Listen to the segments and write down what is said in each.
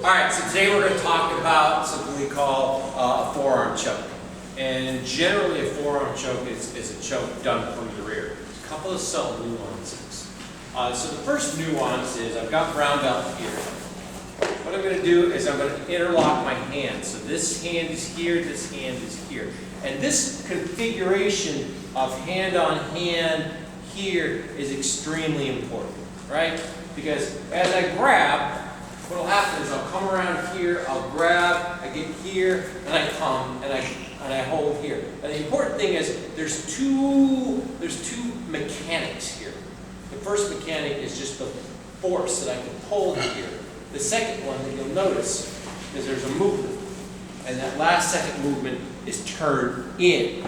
Alright, so today we're going to talk about something we call a forearm choke. And generally a forearm choke is a choke done from the rear. A couple of subtle nuances. So the first nuance is I've got brown belt here. What I'm going to do is I'm going to interlock my hands. So this hand is here, this hand is here. And this configuration of hand on hand here is extremely important, right? Because as I grab, what will happen is I'll come around here, I'll grab, I get here, and I come, and I hold here. And the important thing is there's two mechanics here. The first mechanic is just the force that I can pull here. The second one that you'll notice is there's a movement. And that last second movement is turn in,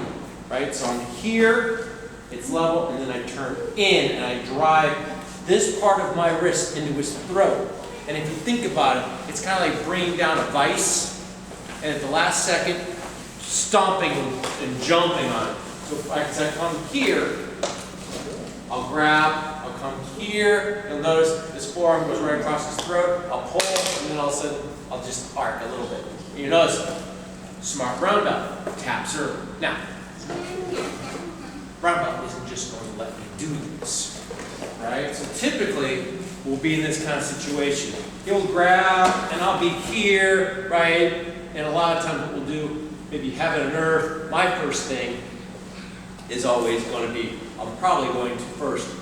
right? So I'm here, it's level, and then I turn in, and I drive this part of my wrist into his throat. And if you think about it, it's kind of like bringing down a vice, and at the last second, stomping and jumping on it. So as I come here, I'll grab, I'll come here, you'll notice this forearm goes right across his throat, I'll pull, and then all of a sudden, I'll just arc a little bit. You notice, smart brown belt, taps early. Now, brown belt isn't just going to let me do this, right? So typically, we'll be in this kind of situation. He'll grab, and I'll be here, right? And a lot of times what we'll do, maybe have it unearthed. My first thing is always going to be, I'm probably going to first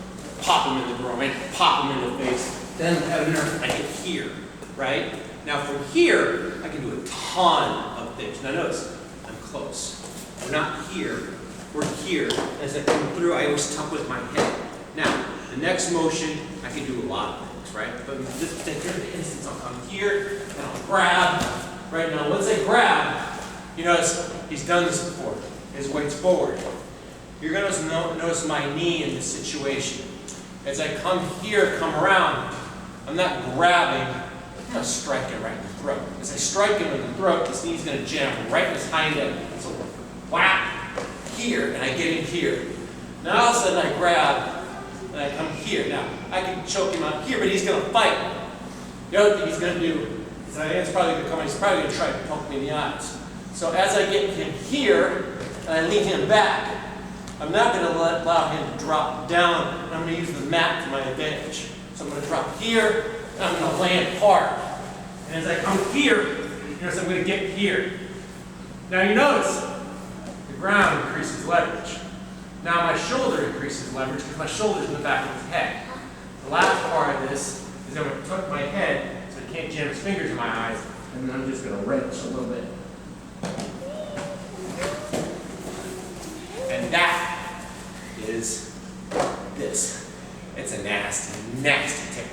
pop him in the groin, pop him in the face, then have it unearthed, and I get here, right? Now from here, I can do a ton of things. Now notice, I'm close. We're not here, we're here. As I come through, I always tuck with my head. Now, the next motion, I can do a lot of things, right? But in this particular instance, I'll come here, and I'll grab. Right now, once I grab, you notice he's done this before. His weight's forward. You're going to notice my knee in this situation. As I come here, come around, I'm not grabbing, I'm not striking right in the throat. As I strike him in the throat, this knee's going to jam right in his hind end. So whap, here, and I get him here. Now all of a sudden I grab, and I come here. Now, I can choke him out here, but he's going to fight. The other thing he's going to do is he's probably going to try to poke me in the eyes. So as I get him here, and I lean him back, I'm not going to allow him to drop down, and I'm going to use the mat to my advantage. So I'm going to drop here, and I'm going to land hard. And as I come here, notice I'm going to get here. Now you notice, the ground increases leverage. Now my shoulder increases leverage because my shoulder's in the back of his head. The last part of this is I'm going to tuck my head so he can't jam his fingers in my eyes, and then I'm just going to wrench a little bit. And that is this. It's a nasty, nasty technique.